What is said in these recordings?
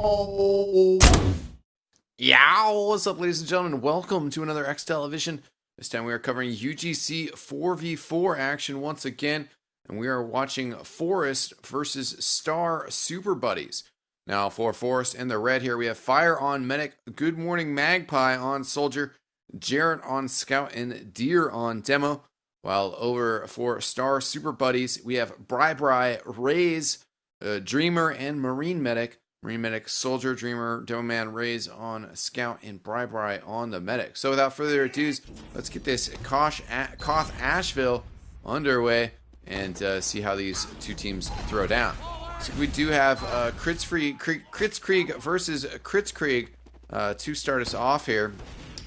Yow! What's up, ladies and gentlemen? Welcome to another X Television. This time we are covering UGC 4v4 action once again, and we are watching Forest versus StarSuperBuddies. Now, for Forest in the red here, we have Fire on Medic, Good Morning Magpie on Soldier, Jarrett on Scout, and Deer on Demo. While over for StarSuperBuddies, we have Bri, Raze, Dreamer, and Marine Medic. Marine Medic, Soldier, Dreamer, Demo Man, Raze on Scout, and Bri on the Medic. So without further ado, let's get this Koth Asheville underway and see how these two teams throw down. So we do have Kritzkrieg versus Kritzkrieg to start us off here.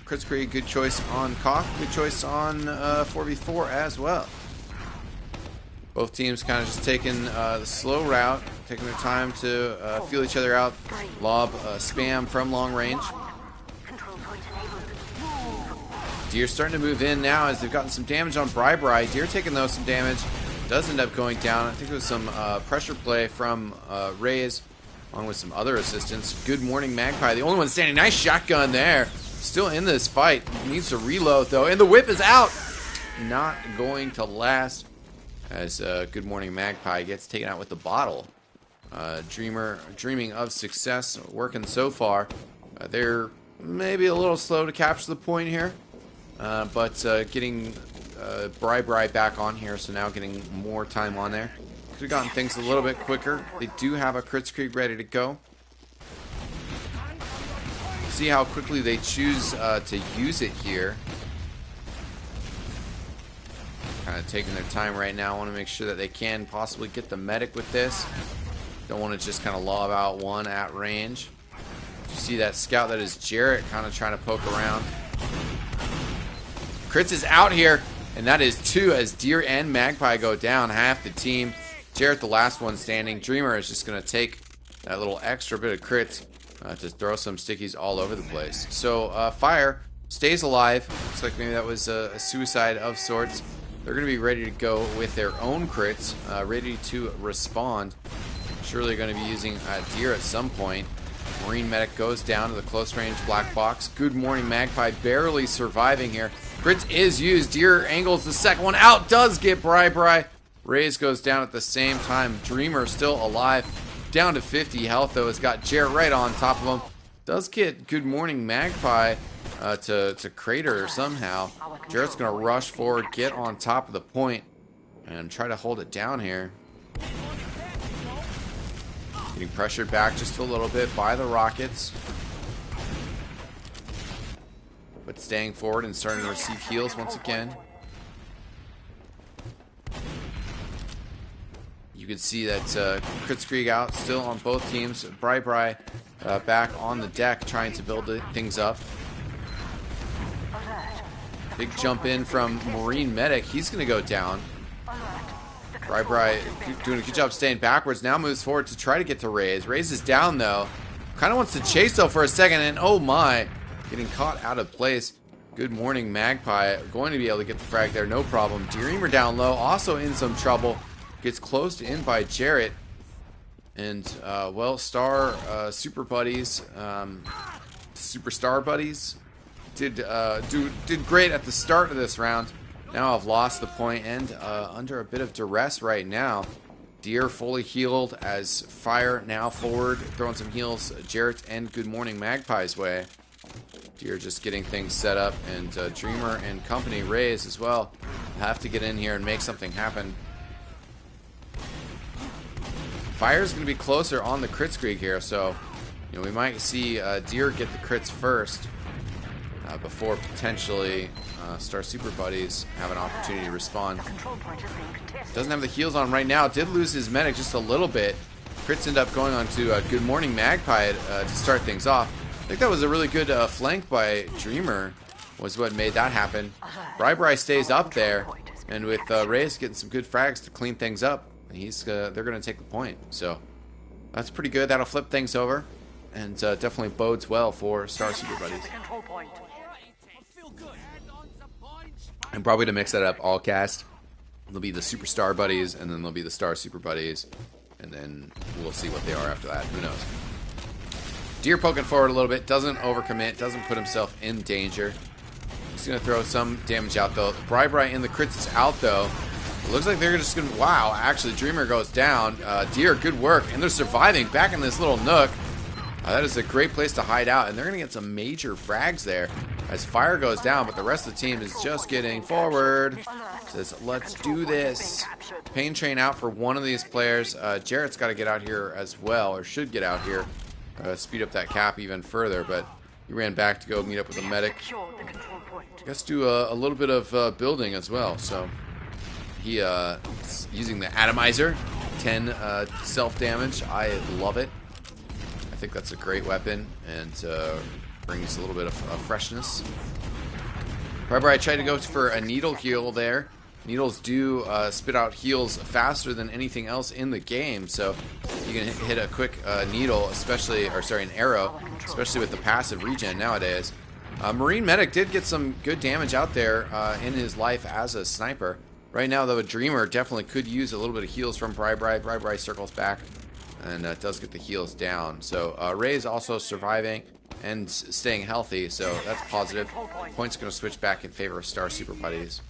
Kritzkrieg, good choice on Koth, good choice on 4v4 as well. Both teams kind of just taking the slow route, taking their time to feel each other out, lob spam from long range. Deer starting to move in now as they've gotten some damage on Bri. Deer taking though some damage, does end up going down. I think it was some pressure play from Raze, along with some other assistance. Good Morning Magpie, the only one standing. Nice shotgun there. Still in this fight. Needs to reload though, and the whip is out. Not going to last as Good Morning Magpie gets taken out with the bottle. Dreamer dreaming of success, working so far. They're maybe a little slow to capture the point here, but getting Bri back on here, so now getting more time on there. Could have gotten things a little bit quicker. They do have a Kritzkrieg ready to go. See how quickly they choose to use it here. Kind of taking their time right now. Want to make sure that they can possibly get the medic with this. Don't want to just kind of lob out one at range. You see that scout, that is Jarrett, kind of trying to poke around. Kritz is out here, and that is two as Deer and Magpie go down. Half the team. Jarrett, the last one standing. Dreamer is just going to take that little extra bit of crits to throw some stickies all over the place. So Fire stays alive. Looks like maybe that was a suicide of sorts. They're going to be ready to go with their own crits, ready to respond. Surely going to be using Deer at some point. Marine Medic goes down to the close range black box. Good Morning Magpie barely surviving here. Crits is used. Deer angles the second one out. Does get Bri. Raze goes down at the same time. Dreamer still alive. Down to 50 health though. Has got Jarrett right on top of him. Does get Good Morning Magpie to crater somehow. Jarrett's going to rush forward, get on top of the point, and try to hold it down here. Getting pressured back just a little bit by the rockets. But staying forward and starting to receive heals once again. You can see that Kritzkrieg out still on both teams. Bri back on the deck trying to build things up. Big jump in from Marine Medic. He's going to go down. Bri doing a good job staying backwards. Now moves forward to try to get to Raze. Raze is down though. Kind of wants to chase though for a second, and oh my, getting caught out of place. Good Morning Magpie going to be able to get the frag there, no problem. Dreamer down low, also in some trouble. Gets closed in by Jarrett. And, well, StarSuperBuddies, SuperStarBuddies did great at the start of this round. Now I've lost the point and under a bit of duress right now. Deer fully healed as Fire now forward, throwing some heals Jarrett and Good Morning Magpie's way. Deer just getting things set up, and Dreamer and company, Raze as well, have to get in here and make something happen. Fire's going to be closer on the Kritzkrieg here, so we might see Deer get the crits first before potentially StarSuperBuddies have an opportunity to respond. Doesn't have the heals on right now. Did lose his medic just a little bit. Crits end up going on to Good Morning Magpie to start things off. I think that was a really good flank by Dreamer was what made that happen. Bri stays up there, and with Raze getting some good frags to clean things up, they're going to take the point. So that's pretty good. That'll flip things over, and definitely bodes well for StarSuperBuddies. And probably to mix that up, all cast, there'll be the SuperStarBuddies, and then there'll be the StarSuperBuddies, and then we'll see what they are after that. Who knows? Deer poking forward a little bit, doesn't overcommit, doesn't put himself in danger. He's going to throw some damage out, though. Bri in the crits is out, though. It looks like they're just going to... Wow, actually, Dreamer goes down. Deer, good work. And they're surviving back in this little nook. That is a great place to hide out. And they're going to get some major frags there as fire goes down. But the rest of the team is just getting forward. Says, let's do this. Pain Train out for one of these players. Jarrett's got to get out here as well, or should get out here. Speed up that cap even further. But he ran back to go meet up with the medic. I guess do a little bit of building as well. So he is using the atomizer, 10 self damage. I love it. I think that's a great weapon and brings a little bit of freshness. Bri tried to go for a needle heal there. Needles do spit out heals faster than anything else in the game, so you can hit a quick needle, especially, or sorry, an arrow, especially with the passive regen nowadays. Marine Medic did get some good damage out there in his life as a sniper. Right now, though, a Dreamer definitely could use a little bit of heals from Bri. Bri circles back and does get the heals down. So Ray's also surviving and staying healthy, so that's positive. Point's going to switch back in favor of StarSuperBuddies.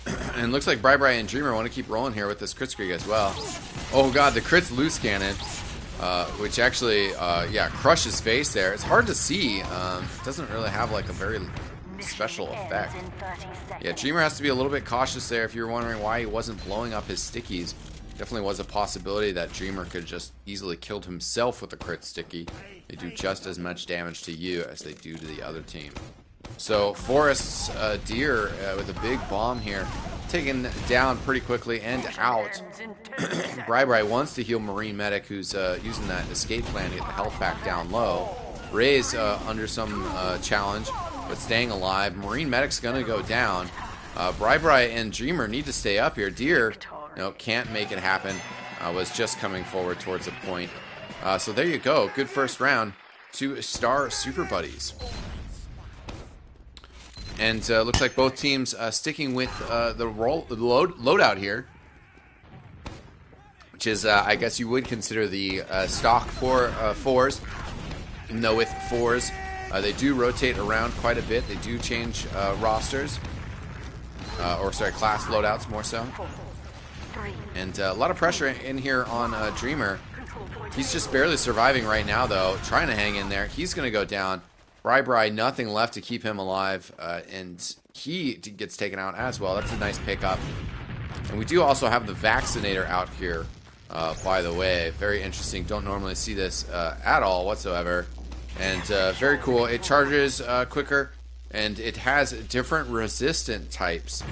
And it looks like Bri and Dreamer want to keep rolling here with this crit streak as well. Oh god, the crit's loose cannon, which actually, yeah, crushes face there. It's hard to see. It doesn't really have like a very special effect. Yeah, Dreamer has to be a little bit cautious there if you're wondering why he wasn't blowing up his stickies. Definitely was a possibility that Dreamer could just easily killed himself with a crit sticky. They do just as much damage to you as they do to the other team. So Forest's Deer with a big bomb here, taken down pretty quickly and out. Bri wants to heal Marine Medic, who's using that escape plan to get the health back down low. Ray's under some challenge, but staying alive. Marine Medic's gonna go down. Bri and Dreamer need to stay up here. Deer, no, can't make it happen. Was just coming forward towards the point. So there you go. Good first round to StarSuperBuddies. And looks like both teams sticking with the loadout here, which is, I guess you would consider the stock for fours. Even though with fours, they do rotate around quite a bit. They do change rosters, or sorry, class loadouts more so. And a lot of pressure in here on Dreamer. He's just barely surviving right now, though, trying to hang in there. He's going to go down. Bri, nothing left to keep him alive, and he gets taken out as well. That's a nice pickup. And we do also have the Vaccinator out here, by the way. Very interesting. Don't normally see this at all whatsoever. And very cool. It charges quicker, and it has different resistant types,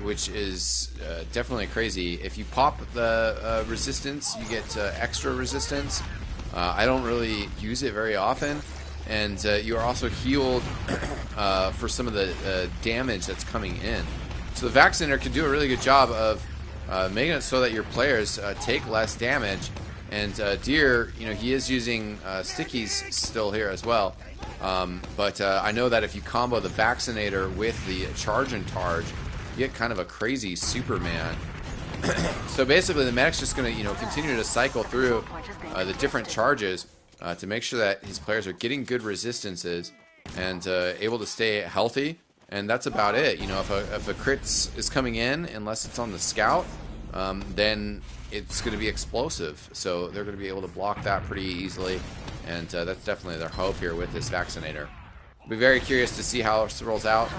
which is definitely crazy. If you pop the resistance, you get extra resistance. I don't really use it very often. And you are also healed for some of the damage that's coming in. So the Vaccinator can do a really good job of making it so that your players take less damage. And Deer, you know, he is using stickies still here as well. But I know that if you combo the Vaccinator with the Charge and Targe, you get kind of a crazy Superman. So basically the medic's just going to, you know, continue to cycle through the different charges to make sure that his players are getting good resistances and able to stay healthy. And that's about it. You know, if a crit is coming in, unless it's on the scout, then it's going to be explosive. So they're going to be able to block that pretty easily. And that's definitely their hope here with this Vaccinator. I'll be very curious to see how it rolls out.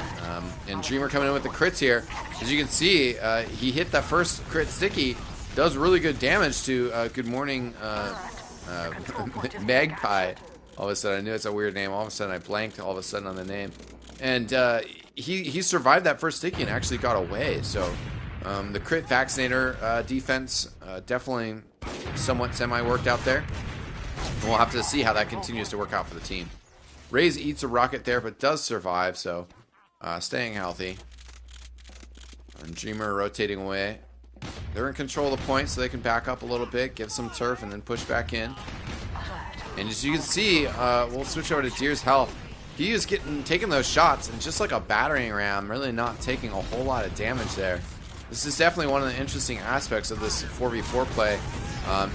And Dreamer coming in with the crits here. As you can see, he hit that first crit sticky. Does really good damage to Good Morning Magpie. All of a sudden, I knew it's a weird name. All of a sudden, I blanked all of a sudden on the name. And he survived that first sticky and actually got away. So the crit Vaccinator defense definitely somewhat semi-worked out there. And we'll have to see how that continues to work out for the team. Raze eats a rocket there, but does survive, so staying healthy. And Dreamer rotating away. They're in control of the point, so they can back up a little bit, give some turf, and then push back in. And as you can see, we'll switch over to Deer's health. He is taking those shots, and just like a battering ram, really not taking a whole lot of damage there. This is definitely one of the interesting aspects of this 4v4 play,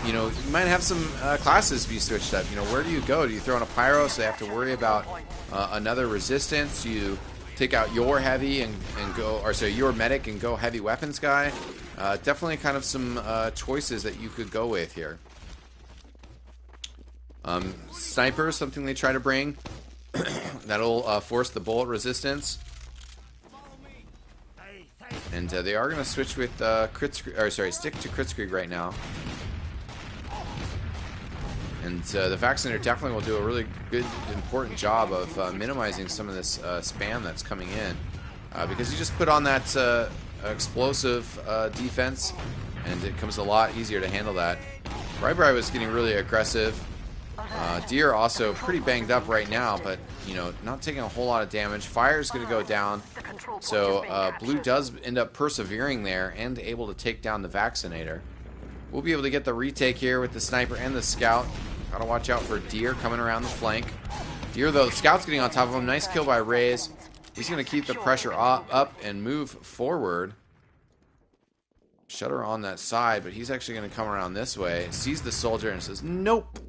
You know, you might have some classes be switched up. You know, where do you go? Do you throw in a pyro so they have to worry about another resistance? Do you take out your heavy and go, or sorry, your medic and go heavy weapons guy? Definitely kind of some choices that you could go with here. Sniper, something they try to bring. That'll force the bullet resistance. And they are going to switch with stick to Kritzkrieg right now. And the Vaccinator definitely will do a really good, important job of minimizing some of this spam that's coming in. Because you just put on that explosive defense, and it comes a lot easier to handle that. Bri was getting really aggressive. Deer also pretty banged up right now, but, you know, not taking a whole lot of damage. Fire's going to go down. So Blue does end up persevering there and able to take down the Vaccinator. We'll be able to get the retake here with the Sniper and the Scout. Gotta watch out for Deer coming around the flank. Deer, though, the Scout's getting on top of him. Nice kill by Raze. He's going to keep the pressure up and move forward. Shutter on that side, but he's actually going to come around this way. Sees the soldier and says, nope.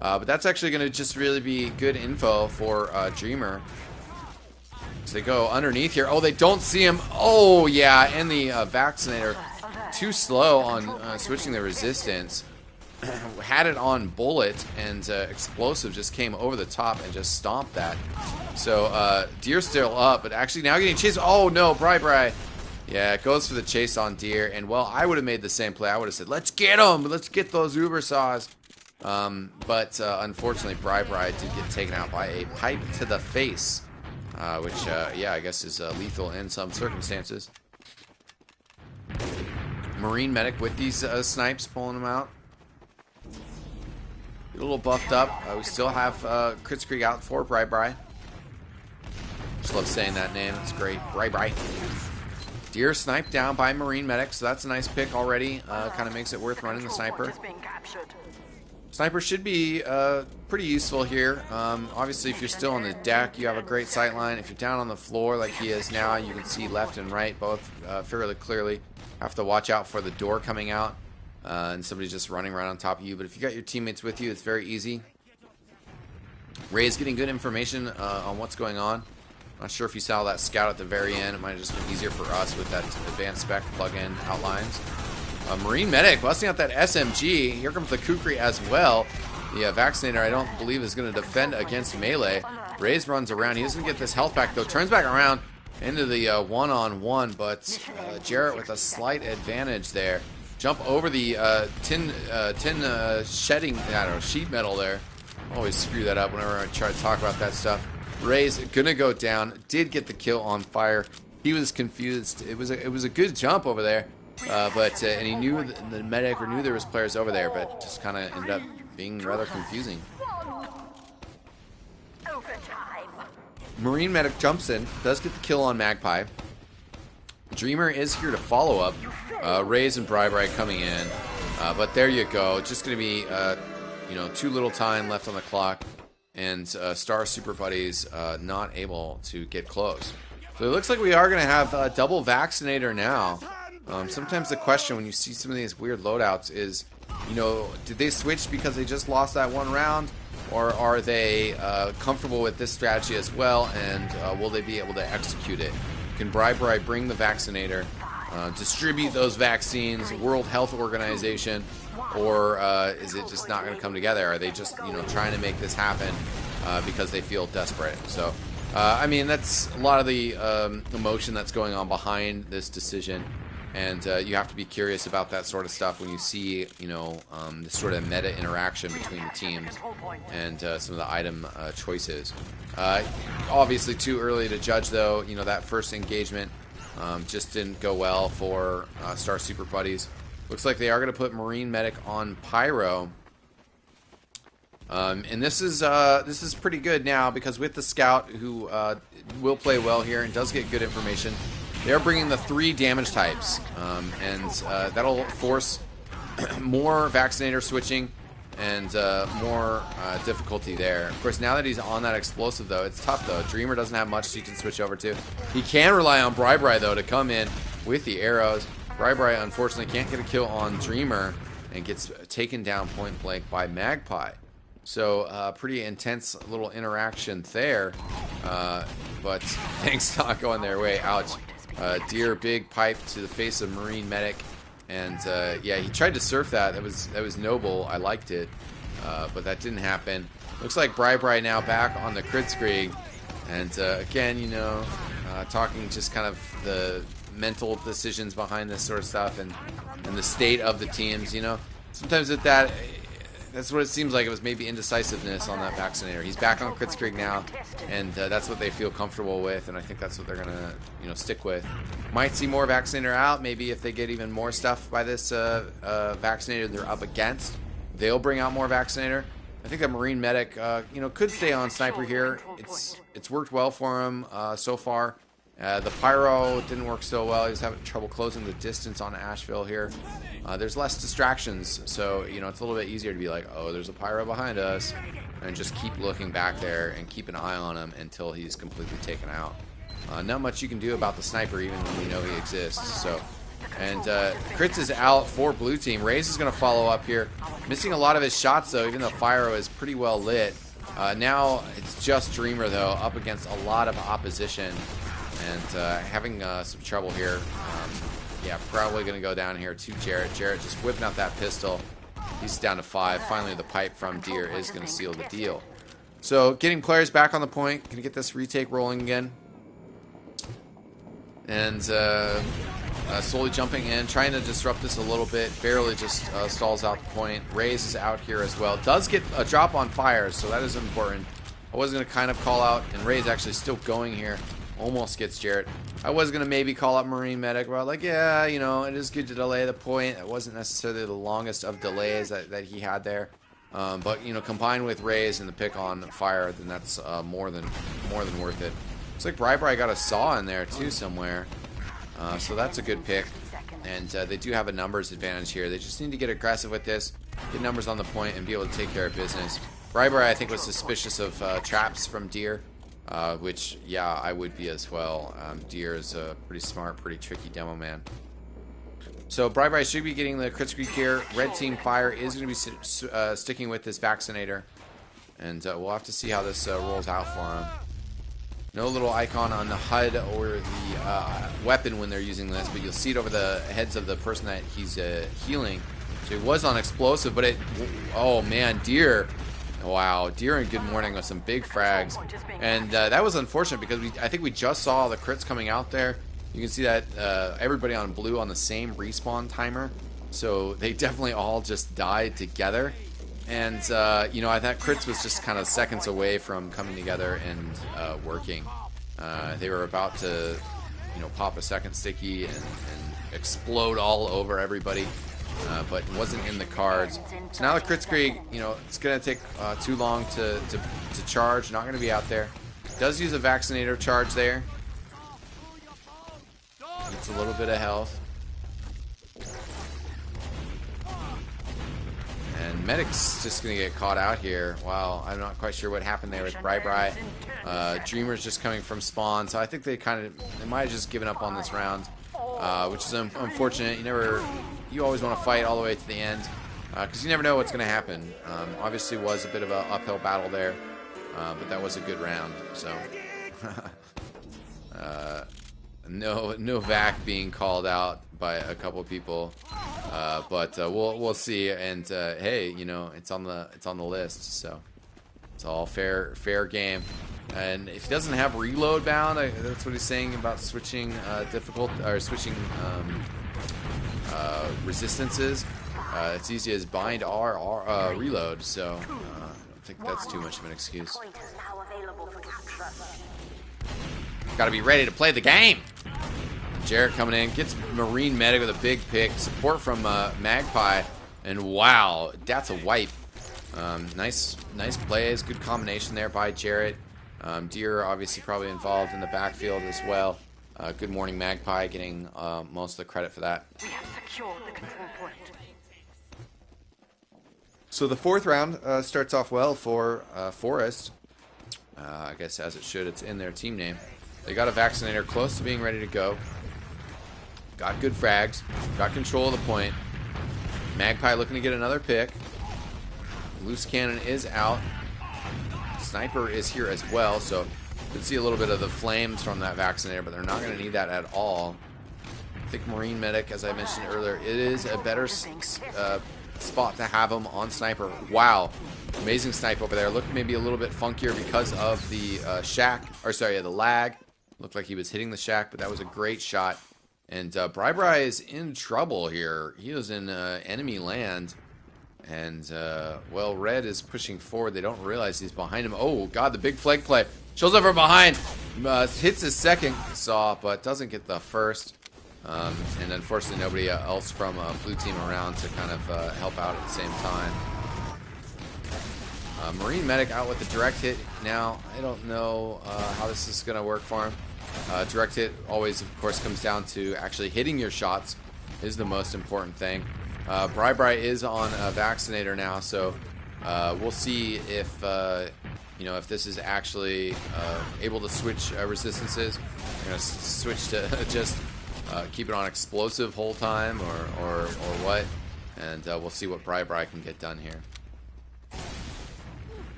But that's actually going to just really be good info for Dreamer. So they go underneath here. Oh, they don't see him. Oh, yeah, and the Vaccinator too slow on switching the resistance. Had it on bullet, and explosive just came over the top and just stomped that. So Deer's still up, but actually now getting chased. Oh no, Bri. Yeah, it goes for the chase on Deer, and well, I would have made the same play. I would have said, let's get them, let's get those Uber saws. But unfortunately, Bri did get taken out by a pipe to the face, which yeah, I guess is lethal in some circumstances. Marine medic with these snipes pulling them out. Get a little buffed up. We still have Kritzkrieg out for Bri. Just love saying that name. It's great. Bri. Deer sniped down by Marine medic, so that's a nice pick already. Kind of makes it worth running the Sniper. Sniper should be pretty useful here. Obviously, if you're still on the deck, you have a great sight line. If you're down on the floor like he is now, you can see left and right both fairly clearly. Have to watch out for the door coming out. And somebody's just running right on top of you. But if you got your teammates with you, it's very easy. Ray's getting good information on what's going on. Not sure if you saw that scout at the very end. It might have just been easier for us with that advanced spec plug-in outlines. Marine medic busting out that SMG. Here comes the Kukri as well. The Vaccinator, I don't believe, is going to defend against melee. Ray's runs around. He doesn't get this health back, though. Turns back around into the one-on-one, but Jarrett with a slight advantage there. Jump over the tin shedding, I don't know, sheet metal there. Always screw that up whenever I try to talk about that stuff. Ray's gonna go down. Did get the kill on fire. He was confused. It was a good jump over there, but and he knew the medic or knew there was players over there, but just kind of ended up being rather confusing. Marine medic jumps in, does get the kill on Magpie. Dreamer is here to follow up. Raze and Bri coming in, but there you go. Just going to be, you know, too little time left on the clock, and StarSuperBuddies not able to get close. So it looks like we are going to have a double Vaccinator now. Sometimes the question when you see some of these weird loadouts is, you know, did they switch because they just lost that one round, or are they comfortable with this strategy as well, and will they be able to execute it? Can Bri bring the Vaccinator, distribute those vaccines, World Health Organization, or is it just not going to come together? Are they just, you know, trying to make this happen because they feel desperate? So, I mean, that's a lot of the emotion that's going on behind this decision, and you have to be curious about that sort of stuff when you see, you know, this sort of meta interaction between the teams and some of the item choices. Obviously too early to judge, though. You know, that first engagement just didn't go well for StarSuperBuddies. Looks like they are going to put Marine Medic on Pyro. And this is pretty good now, because with the Scout, who will play well here and does get good information, they're bringing the 3 damage types, and that'll force more Vaccinator switching and more difficulty there. Of course, now that he's on that explosive, though, it's tough, though. Dreamer doesn't have much he can switch over to. He can rely on Bri, though, to come in with the arrows. Bri, unfortunately, can't get a kill on Dreamer. and gets taken down point blank by Magpie. So pretty intense little interaction there, but things not going their way. Ouch. Deer, big pipe to the face of Marine Medic, and yeah, he tried to surf that. That was noble. I liked it, but that didn't happen. Looks like Bri now back on the Kritzkrieg, and again, you know, talking just kind of the mental decisions behind this sort of stuff and the state of the teams. You know, sometimes with that, that's what it seems like. It was maybe indecisiveness on that vaccinator. He's back on Kritzkrieg now, and that's what they feel comfortable with, and I think that's what they're gonna, you know, stick with. Might see more vaccinator out. Maybe if they get even more stuff by this vaccinator they're up against, they'll bring out more vaccinator. I think that Marine Medic, you know, could stay on Sniper here. It's worked well for him so far. The Pyro didn't work so well. He was having trouble closing the distance on Asheville here. There's less distractions, so, you know, it's a little bit easier to be like, oh, there's a Pyro behind us, and just keep looking back there and keep an eye on him until he's completely taken out. Not much you can do about the Sniper even when you know he exists. So, and Kritz is out for blue team. Raze is going to follow up here. Missing a lot of his shots, though, even though Pyro is pretty well lit. Now it's just Dreamer, though, up against a lot of opposition. And having some trouble here. Yeah, probably going to go down here to Jarrett. Jarrett just whipping out that pistol. He's down to 5. Finally, the pipe from Deer is going to seal the deal. So, getting players back on the point. Going to get this retake rolling again. And slowly jumping in, trying to disrupt this a little bit. Barely just stalls out the point. Raze is out here as well. Does get a drop on fire, so that is important. I was going to kind of call out, and Raze actually still going here. Almost gets Jarrett. I was going to maybe call up Marine Medic, but I was like, yeah, you know, it is good to delay the point. It wasn't necessarily the longest of delays that he had there. But, you know, combined with Raze and the pick on fire, then that's more than worth it. Looks like Bri got a saw in there, too, somewhere. So that's a good pick. And they do have a numbers advantage here. They just need to get aggressive with this, get numbers on the point, and be able to take care of business. Bri, I think, was suspicious of traps from Deer. Which, yeah, I would be as well. Deer is a pretty smart, pretty tricky demo man. So Bri should be getting the Kritzkrieg here. Red team fire is going to be sticking with this vaccinator, and we'll have to see how this rolls out for him. No little icon on the HUD or the weapon when they're using this, but you'll see it over the heads of the person that he's healing. So it was on explosive, but oh man, Deer. Wow, Deer and Good Morning with some big frags, and that was unfortunate because I think we just saw the crits coming out there. You can see that everybody on blue on the same respawn timer, so they definitely all just died together. And you know, I thought crits was just kind of seconds away from coming together and working. They were about to, you know, pop a second sticky and explode all over everybody. But wasn't in the cards. So now the Kritzkrieg, you know, it's going to take too long to charge. Not going to be out there. Does use a vaccinator charge there. Gets a little bit of health. And Medic's just going to get caught out here. Wow, I'm not quite sure what happened there with Bri. Dreamer's just coming from spawn, so I think they might have just given up on this round, which is unfortunate. You always want to fight all the way to the end, because you never know what's going to happen. Obviously was a bit of an uphill battle there, but that was a good round. So no vac being called out by a couple people, but we'll see. And hey, you know, it's on the list, so it's all fair game. And if he doesn't have reload bound, that's what he's saying about switching switching resistances. It's easy as bind R reload, so I don't think that's too much of an excuse. Got to be ready to play the game. Jarrett coming in, gets Marine Medic with a big pick, support from Magpie, and wow, that's a wipe. Nice plays, good combination there by Jarrett. Deer obviously probably involved in the backfield as well. Good morning, Magpie, getting most of the credit for that. We have secured the control point. So the fourth round starts off well for Forest. I guess as it should. It's in their team name. They got a vaccinator close to being ready to go. Got good frags. Got control of the point. Magpie looking to get another pick. Loose cannon is out. Sniper is here as well, so you can see a little bit of the flames from that vaccinator, but they're not going to need that at all. I think Marine Medic, as I mentioned earlier, it is a better spot to have him on Sniper. Wow, amazing snipe over there. Looked maybe a little bit funkier because of the the lag. Looked like he was hitting the shack, but that was a great shot. And Bri is in trouble here. He is in enemy land. And, well, Red is pushing forward. They don't realize he's behind him. Oh, God, the big flank play. Shows up from behind. Hits his second saw, but doesn't get the first. And unfortunately, nobody else from blue team around to kind of help out at the same time. Marine Medic out with the direct hit now. I don't know how this is going to work for him. Direct hit always, of course, comes down to actually hitting your shots is the most important thing. Bri is on a vaccinator now, so we'll see if if this is actually able to switch resistances. I'm going to switch to just keep it on explosive whole time or what, and we'll see what Bri can get done here.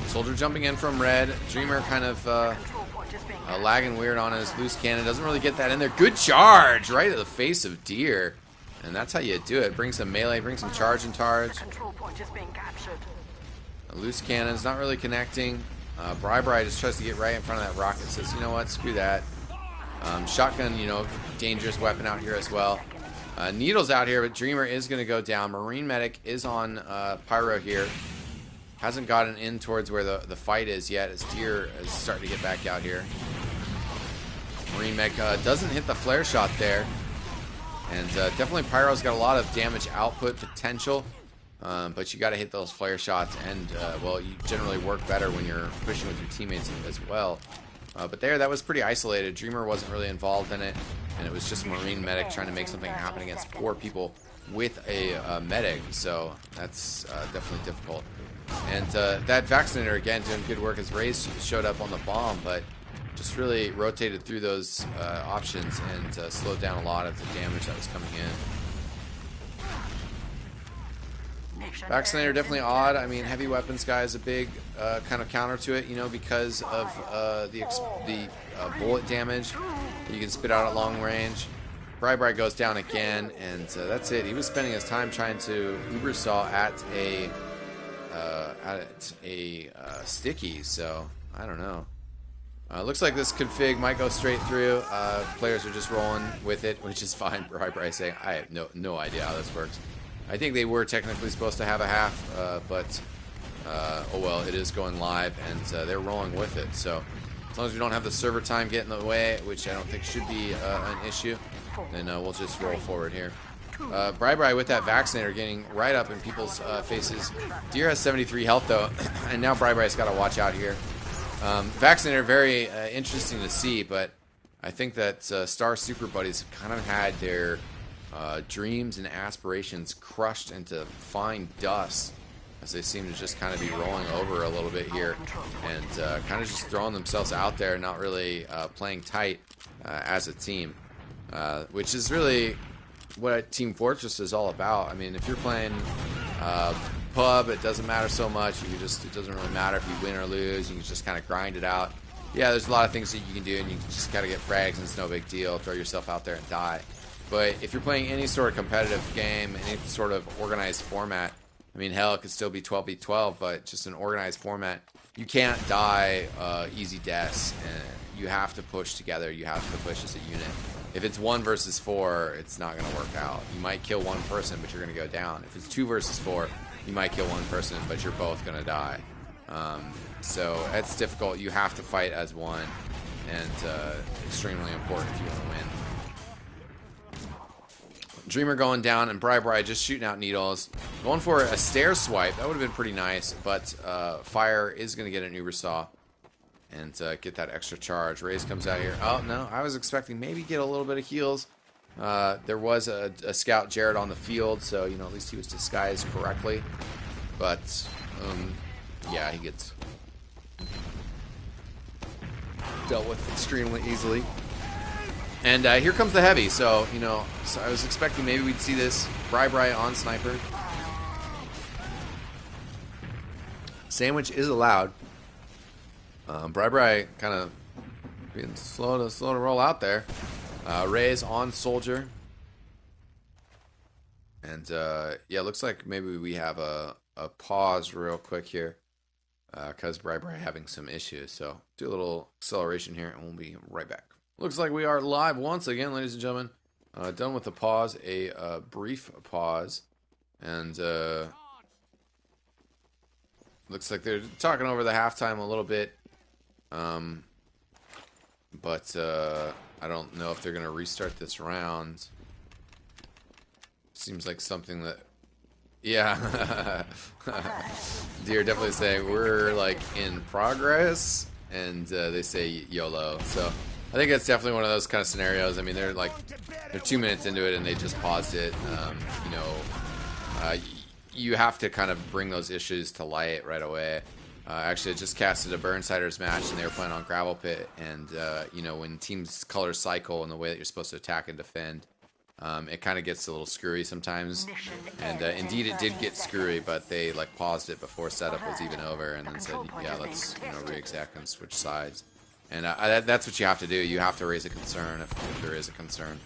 Soldier jumping in from Red. Dreamer kind of lagging weird on his loose cannon. Doesn't really get that in there. Good charge right to the face of Deer. And that's how you do it. Bring some melee, bring some charge and targe. Loose cannon's not really connecting. Bri just tries to get right in front of that rocket. Says, you know what, screw that. Shotgun, dangerous weapon out here as well. Needle's out here, but Dreamer is going to go down. Marine Medic is on Pyro here. Hasn't gotten in towards where the fight is yet, as Deer is starting to get back out here. Marine Medic doesn't hit the flare shot there. And definitely Pyro's got a lot of damage output potential, but you got to hit those flare shots, and well, you generally work better when you're pushing with your teammates as well. But that was pretty isolated. Dreamer wasn't really involved in it, and it was just Marine Medic trying to make something happen against 4 people with a medic, so that's definitely difficult. And that vaccinator, again, doing good work as Raze showed up on the bomb, but just really rotated through those options and slowed down a lot of the damage that was coming in. Vaccinator definitely odd. I mean, heavy weapons guy is a big kind of counter to it, because of the bullet damage that you can spit out at long range. Bri goes down again, and that's it. He was spending his time trying to Uber saw at a sticky, so I don't know. Looks like this config might go straight through. Players are just rolling with it, which is fine. Bri saying, I have no idea how this works. I think they were technically supposed to have a half, but oh well, it is going live, and they're rolling with it. So as long as we don't have the server time get in the way, which I don't think should be an issue, then we'll just roll forward here. Bri with that vaccinator getting right up in people's faces. Deer has 73 health though, and now Bri's got to watch out here. Vaccinator, very interesting to see, but I think that StarSuperBuddies kind of had their dreams and aspirations crushed into fine dust, as they seem to just kind of be rolling over a little bit here, and kind of just throwing themselves out there, not really playing tight as a team, which is really what Team Fortress is all about. I mean, if you're playing pub, it doesn't matter so much. It doesn't really matter if you win or lose. You can just kind of grind it out. Yeah, there's a lot of things that you can do, and you just gotta get frags, and it's no big deal. Throw yourself out there and die. But if you're playing any sort of competitive game, any sort of organized format, I mean, hell, it could still be 12v12, but just an organized format, you can't die easy deaths, and you have to push together. You have to push as a unit. If it's 1 versus 4, it's not going to work out. You might kill one person, but you're going to go down. If it's 2 versus 4, you might kill one person, but you're both going to die. So it's difficult. You have to fight as one, and extremely important if you want to win. Dreamer going down, and Bri just shooting out needles. Going for a stair swipe. That would have been pretty nice, but Fire is going to get an Uber Saw and get that extra charge. Raze comes out here. Oh, no. I was expecting maybe get a little bit of heals. There was a scout, Jared, on the field, so, at least he was disguised correctly. But, yeah, he gets dealt with extremely easily. And here comes the heavy. So, you know, so I was expecting maybe we'd see this Bri on sniper. Sandwich is allowed. Bri kind of being slow to roll out there. Ray's on soldier. And yeah, looks like maybe we have a pause real quick here. Because Bri having some issues. So do a little acceleration here and we'll be right back. Looks like we are live once again, ladies and gentlemen. Done with the pause, a brief pause. And looks like they're talking over the halftime a little bit. But I don't know if they're going to restart this round. Seems like something that... Yeah. Deer definitely saying we're like in progress. And they say YOLO. So I think it's definitely one of those kind of scenarios. I mean, they're 2 minutes into it and they just paused it. You know, you have to kind of bring those issues to light right away. Actually, I just casted a Burnsiders match and they were playing on Gravel Pit. And, you know, when teams colors cycle and the way that you're supposed to attack and defend, it kind of gets a little screwy sometimes. And indeed, it did get screwy, but they like paused it before setup was even over and then said, yeah, let's re-exec and switch sides. And that's what you have to do. You have to raise a concern if there is a concern.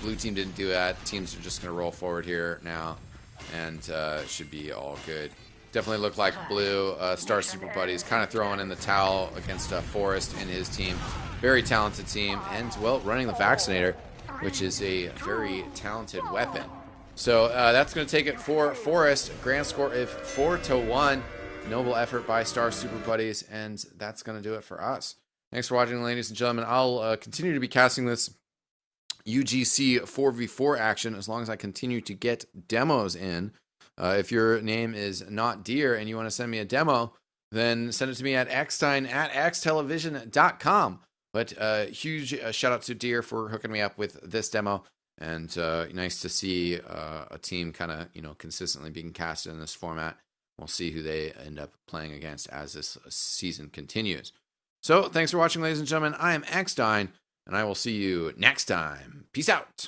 Blue team didn't do that. Teams are just going to roll forward here now, and it should be all good. Definitely looked like Blue, StarSuperBuddies, kind of throwing in the towel against Forrest and his team. Very talented team, and, well, running the Vaccinator, which is a very talented weapon. So that's going to take it for Forrest. Grand score of 4-1. Noble effort by StarSuperBuddies, and that's going to do it for us. Thanks for watching, ladies and gentlemen. I'll continue to be casting this UGC 4v4 action as long as I continue to get demos in. If your name is not Deer and you want to send me a demo, then send it to me at eXtine at xtelevision.com. But huge shout out to Deer for hooking me up with this demo. And nice to see a team kind of, you know, consistently being casted in this format. We'll see who they end up playing against as this season continues. So thanks for watching, ladies and gentlemen. I am eXtine, and I will see you next time. Peace out.